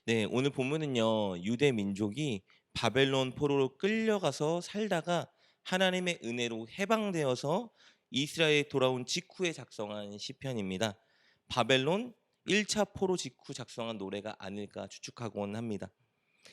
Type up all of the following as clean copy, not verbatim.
네, 오늘 본문은요, 유대 민족이 바벨론 포로로 끌려가서 살다가 하나님의 은혜로 해방되어서 이스라엘에 돌아온 직후에 작성한 시편입니다. 바벨론 1차 포로 직후 작성한 노래가 아닐까 추측하곤 합니다.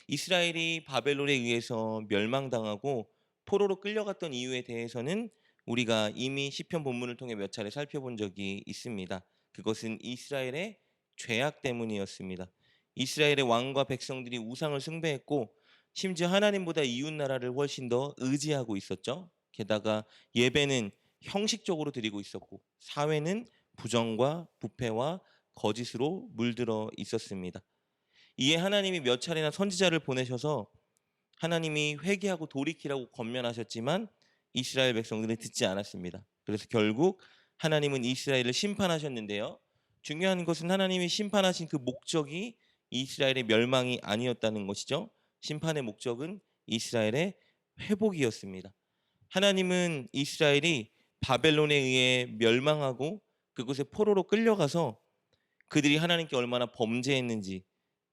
이스라엘이 바벨론에 의해서 멸망당하고 포로로 끌려갔던 이유에 대해서는 우리가 이미 시편 본문을 통해 몇 차례 살펴본 적이 있습니다. 그것은 이스라엘의 죄악 때문이었습니다. 이스라엘의 왕과 백성들이 우상을 숭배했고 심지어 하나님보다 이웃 나라를 훨씬 더 의지하고 있었죠. 게다가 예배는 형식적으로 드리고 있었고 사회는 부정과 부패와 거짓으로 물들어 있었습니다. 이에 하나님이 몇 차례나 선지자를 보내셔서 하나님이 회개하고 돌이키라고 권면하셨지만 이스라엘 백성들은 듣지 않았습니다. 그래서 결국 하나님은 이스라엘을 심판하셨는데요. 중요한 것은 하나님이 심판하신 그 목적이 이스라엘의 멸망이 아니었다는 것이죠. 심판의 목적은 이스라엘의 회복이었습니다. 하나님은 이스라엘이 바벨론에 의해 멸망하고 그곳에 포로로 끌려가서 그들이 하나님께 얼마나 범죄했는지,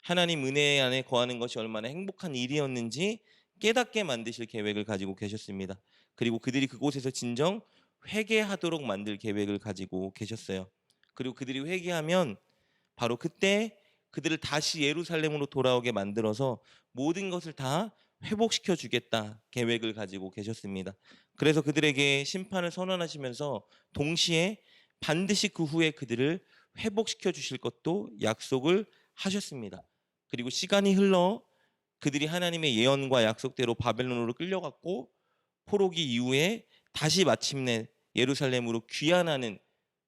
하나님 은혜 안에 거하는 것이 얼마나 행복한 일이었는지 깨닫게 만드실 계획을 가지고 계셨습니다. 그리고 그들이 그곳에서 진정 회개하도록 만들 계획을 가지고 계셨어요. 그리고 그들이 회개하면 바로 그때 그들을 다시 예루살렘으로 돌아오게 만들어서 모든 것을 다 회복시켜 주겠다 계획을 가지고 계셨습니다. 그래서 그들에게 심판을 선언하시면서 동시에 반드시 그 후에 그들을 회복시켜 주실 것도 약속을 하셨습니다. 그리고 시간이 흘러 그들이 하나님의 예언과 약속대로 바벨론으로 끌려갔고 포로기 이후에 다시 마침내 예루살렘으로 귀환하는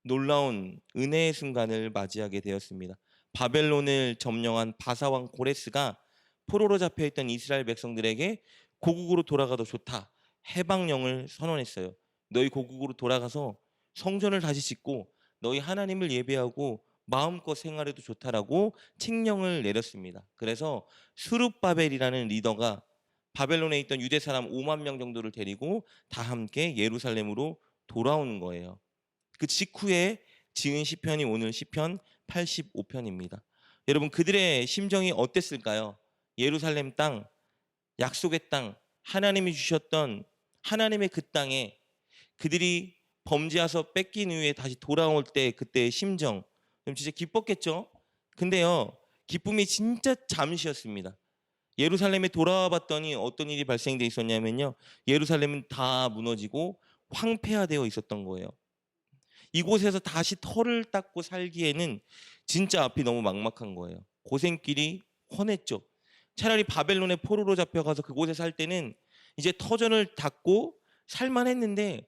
놀라운 은혜의 순간을 맞이하게 되었습니다. 바벨론을 점령한 바사왕 고레스가 포로로 잡혀있던 이스라엘 백성들에게 고국으로 돌아가도 좋다. 해방령을 선언했어요. 너희 고국으로 돌아가서 성전을 다시 짓고 너희 하나님을 예배하고 마음껏 생활해도 좋다라고 칙령을 내렸습니다. 그래서 수룹바벨이라는 리더가 바벨론에 있던 유대 사람 5만 명 정도를 데리고 다 함께 예루살렘으로 돌아오는 거예요. 그 직후에 지은 시편이 오늘 시편 85편입니다. 여러분 그들의 심정이 어땠을까요? 예루살렘 땅, 약속의 땅, 하나님이 주셨던 하나님의 그 땅에 그들이 범죄해서 뺏긴 이후에 다시 돌아올 때 그때의 심정 진짜 기뻤겠죠? 근데요 기쁨이 진짜 잠시였습니다. 예루살렘에 돌아와 봤더니 어떤 일이 발생돼 있었냐면요 예루살렘은 다 무너지고 황폐화되어 있었던 거예요. 이곳에서 다시 터를 닦고 살기에는 진짜 앞이 너무 막막한 거예요. 고생길이 훤했죠. 차라리 바벨론의 포로로 잡혀가서 그곳에 살 때는 이제 터전을 닦고 살만했는데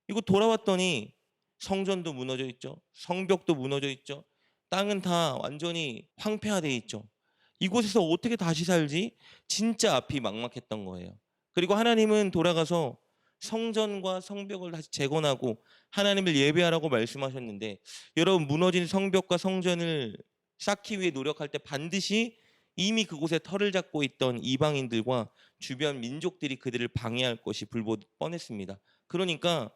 이거 돌아왔더니 성전도 무너져 있죠. 성벽도 무너져 있죠. 땅은 다 완전히 황폐화되어 있죠. 이곳에서 어떻게 다시 살지? 진짜 앞이 막막했던 거예요. 그리고 하나님은 돌아가서 성전과 성벽을 다시 재건하고 하나님을 예배하라고 말씀하셨는데 여러분 무너진 성벽과 성전을 쌓기 위해 노력할 때 반드시 이미 그곳에 터를 잡고 있던 이방인들과 주변 민족들이 그들을 방해할 것이 불보듯 뻔했습니다. 그러니까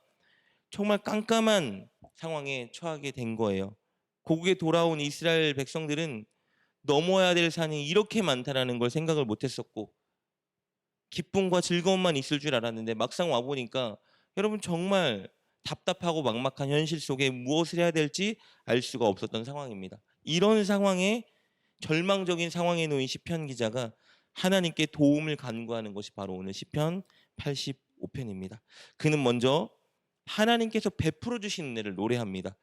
정말 깜깜한 상황에 처하게 된 거예요. 고국에 돌아온 이스라엘 백성들은 넘어야 될 산이 이렇게 많다라는 걸 생각을 못했었고 기쁨과 즐거움만 있을 줄 알았는데 막상 와보니까 여러분 정말 답답하고 막막한 현실 속에 무엇을 해야 될지 알 수가 없었던 상황입니다. 이런 상황에 절망적인 상황에 놓인 시편 기자가 하나님께 도움을 간구하는 것이 바로 오늘 시편 85편입니다. 그는 먼저 하나님께서 베풀어 주신 은혜를 노래합니다.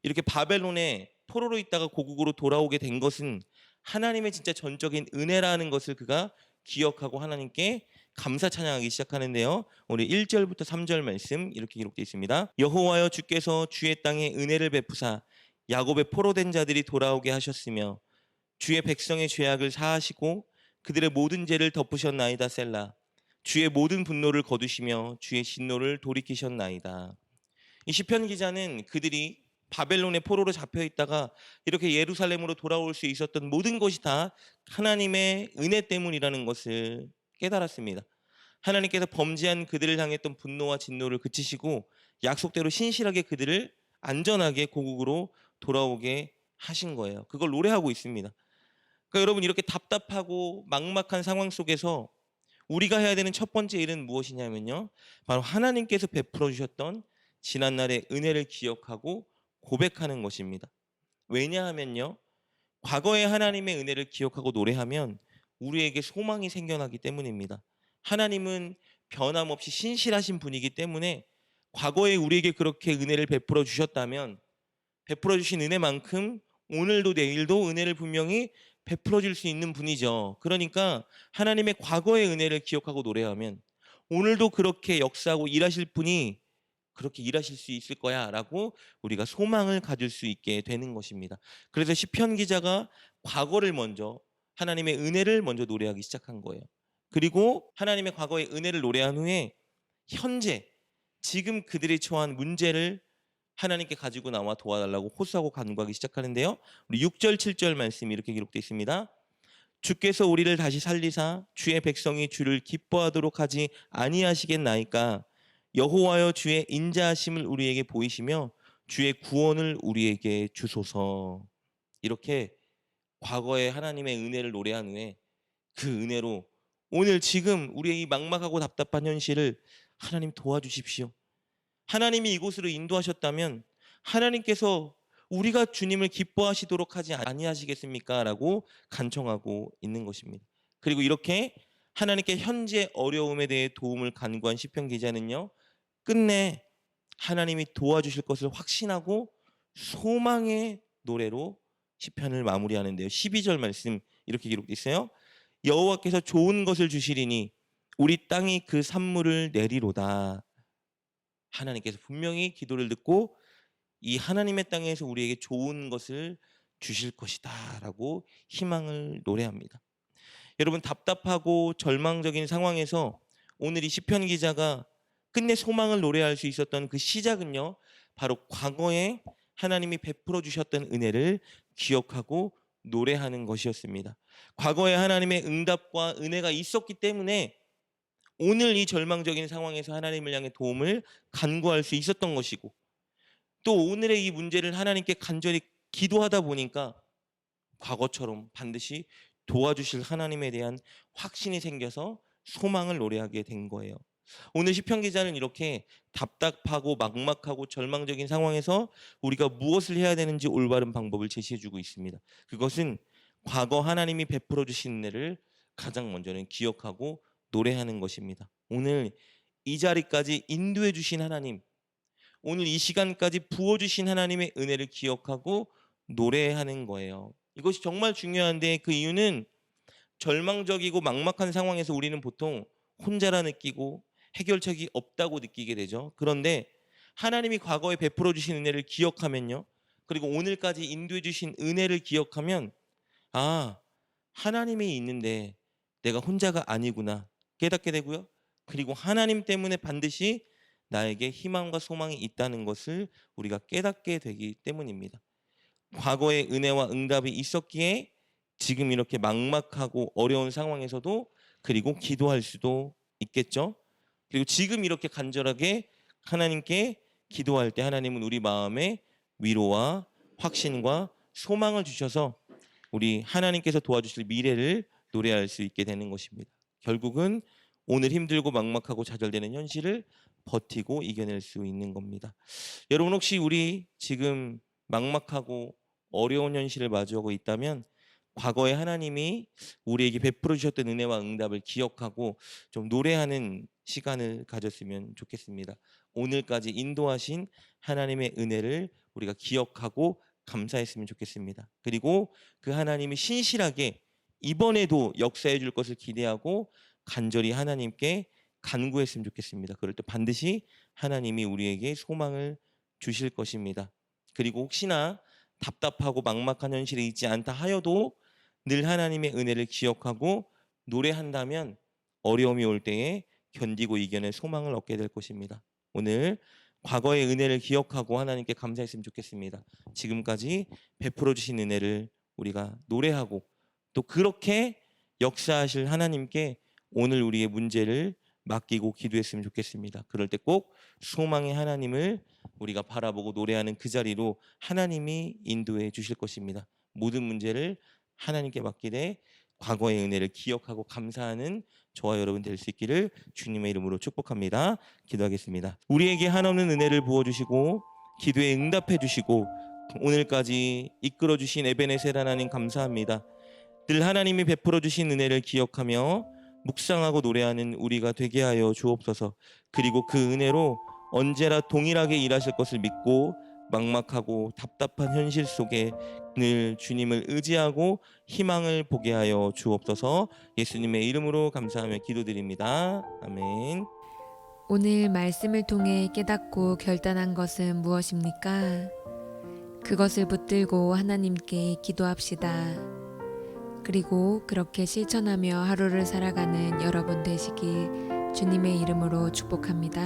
이렇게 바벨론에 포로로 있다가 고국으로 돌아오게 된 것은 하나님의 진짜 전적인 은혜라는 것을 그가 기억하고 하나님께 감사 찬양하기 시작하는데요. 우리 1절부터 3절 말씀 이렇게 기록되어 있습니다. 여호와여 주께서 주의 땅에 은혜를 베푸사 야곱의 포로된 자들이 돌아오게 하셨으며 주의 백성의 죄악을 사하시고 그들의 모든 죄를 덮으셨나이다 셀라. 주의 모든 분노를 거두시며 주의 진노를 돌이키셨나이다. 이 시편 기자는 그들이 바벨론의 포로로 잡혀 있다가 이렇게 예루살렘으로 돌아올 수 있었던 모든 것이 다 하나님의 은혜 때문이라는 것을 깨달았습니다. 하나님께서 범죄한 그들을 향했던 분노와 진노를 그치시고 약속대로 신실하게 그들을 안전하게 고국으로 돌아오게 하신 거예요. 그걸 노래하고 있습니다. 그러니까 여러분 이렇게 답답하고 막막한 상황 속에서 우리가 해야 되는 첫 번째 일은 무엇이냐면요. 바로 하나님께서 베풀어 주셨던 지난날의 은혜를 기억하고 고백하는 것입니다. 왜냐하면요. 과거의 하나님의 은혜를 기억하고 노래하면 우리에게 소망이 생겨나기 때문입니다. 하나님은 변함없이 신실하신 분이기 때문에 과거에 우리에게 그렇게 은혜를 베풀어 주셨다면 베풀어 주신 은혜만큼 오늘도 내일도 은혜를 분명히 베풀어 줄 수 있는 분이죠. 그러니까 하나님의 과거의 은혜를 기억하고 노래하면 오늘도 그렇게 역사하고 일하실 분이 그렇게 일하실 수 있을 거야라고 우리가 소망을 가질 수 있게 되는 것입니다. 그래서 시편 기자가 과거를 먼저 하나님의 은혜를 먼저 노래하기 시작한 거예요. 그리고 하나님의 과거의 은혜를 노래한 후에 현재 지금 그들이 처한 문제를 하나님께 가지고 나와 도와달라고 호소하고 간구하기 시작하는데요. 우리 6절 7절 말씀이 이렇게 기록되어 있습니다. 주께서 우리를 다시 살리사 주의 백성이 주를 기뻐하도록 하지 아니하시겠나이까. 여호와여 주의 인자하심을 우리에게 보이시며 주의 구원을 우리에게 주소서. 이렇게 과거의 하나님의 은혜를 노래한 후에 그 은혜로 오늘 지금 우리의 이 막막하고 답답한 현실을 하나님 도와주십시오. 하나님이 이곳으로 인도하셨다면 하나님께서 우리가 주님을 기뻐하시도록 하지 아니하시겠습니까? 라고 간청하고 있는 것입니다. 그리고 이렇게 하나님께 현재 어려움에 대해 도움을 간구한 시편 기자는요. 끝내 하나님이 도와주실 것을 확신하고 소망의 노래로 시편을 마무리하는데요. 12절 말씀 이렇게 기록되어 있어요. 여호와께서 좋은 것을 주시리니 우리 땅이 그 산물을 내리로다. 하나님께서 분명히 기도를 듣고 이 하나님의 땅에서 우리에게 좋은 것을 주실 것이다라고 희망을 노래합니다. 여러분 답답하고 절망적인 상황에서 오늘 이 시편 기자가 끝내 소망을 노래할 수 있었던 그 시작은요. 바로 과거에 하나님이 베풀어 주셨던 은혜를 기억하고 노래하는 것이었습니다. 과거에 하나님의 응답과 은혜가 있었기 때문에 오늘 이 절망적인 상황에서 하나님을 향해 도움을 간구할 수 있었던 것이고 또 오늘의 이 문제를 하나님께 간절히 기도하다 보니까 과거처럼 반드시 도와주실 하나님에 대한 확신이 생겨서 소망을 노래하게 된 거예요. 오늘 시편 기자는 이렇게 답답하고 막막하고 절망적인 상황에서 우리가 무엇을 해야 되는지 올바른 방법을 제시해 주고 있습니다. 그것은 과거 하나님이 베풀어 주신 은혜를 가장 먼저는 기억하고 노래하는 것입니다. 오늘 이 자리까지 인도해 주신 하나님, 오늘 이 시간까지 부어 주신 하나님의 은혜를 기억하고 노래하는 거예요. 이것이 정말 중요한데 그 이유는 절망적이고 막막한 상황에서 우리는 보통 혼자라 느끼고 해결책이 없다고 느끼게 되죠. 그런데 하나님이 과거에 베풀어 주신 은혜를 기억하면요. 그리고 오늘까지 인도해 주신 은혜를 기억하면 아, 하나님이 있는데 내가 혼자가 아니구나 깨닫게 되고요. 그리고 하나님 때문에 반드시 나에게 희망과 소망이 있다는 것을 우리가 깨닫게 되기 때문입니다. 과거의 은혜와 응답이 있었기에 지금 이렇게 막막하고 어려운 상황에서도 그리고 기도할 수도 있겠죠. 그리고 지금 이렇게 간절하게 하나님께 기도할 때 하나님은 우리 마음에 위로와 확신과 소망을 주셔서 우리 하나님께서 도와주실 미래를 노래할 수 있게 되는 것입니다. 결국은 오늘 힘들고 막막하고 좌절되는 현실을 버티고 이겨낼 수 있는 겁니다. 여러분 혹시 우리 지금 막막하고 어려운 현실을 마주하고 있다면 과거에 하나님이 우리에게 베풀어 주셨던 은혜와 응답을 기억하고 좀 노래하는 시간을 가졌으면 좋겠습니다. 오늘까지 인도하신 하나님의 은혜를 우리가 기억하고 감사했으면 좋겠습니다. 그리고 그 하나님이 신실하게 이번에도 역사해 줄 것을 기대하고 간절히 하나님께 간구했으면 좋겠습니다. 그럴 때 반드시 하나님이 우리에게 소망을 주실 것입니다. 그리고 혹시나 답답하고 막막한 현실에 있지 않다 하여도 늘 하나님의 은혜를 기억하고 노래한다면 어려움이 올 때에 견디고 이겨낼 소망을 얻게 될 것입니다. 오늘 과거의 은혜를 기억하고 하나님께 감사했으면 좋겠습니다. 지금까지 베풀어 주신 은혜를 우리가 노래하고 또 그렇게 역사하실 하나님께 오늘 우리의 문제를 맡기고 기도했으면 좋겠습니다. 그럴 때 꼭 소망의 하나님을 우리가 바라보고 노래하는 그 자리로 하나님이 인도해 주실 것입니다. 모든 문제를 하나님께 맡기되 과거의 은혜를 기억하고 감사하는 저와 여러분 될 수 있기를 주님의 이름으로 축복합니다. 기도하겠습니다. 우리에게 한없는 은혜를 부어주시고 기도에 응답해 주시고 오늘까지 이끌어 주신 에베네셀 하나님 감사합니다. 늘 하나님이 베풀어 주신 은혜를 기억하며 묵상하고 노래하는 우리가 되게 하여 주옵소서. 그리고 그 은혜로 언제나 동일하게 일하실 것을 믿고 막막하고 답답한 현실 속에 늘 주님을 의지하고 희망을 보게 하여 주옵소서. 예수님의 이름으로 감사하며 기도드립니다. 아멘. 오늘 말씀을 통해 깨닫고 결단한 것은 무엇입니까? 그것을 붙들고 하나님께 기도합시다. 그리고 그렇게 실천하며 하루를 살아가는 여러분 되시길 주님의 이름으로 축복합니다.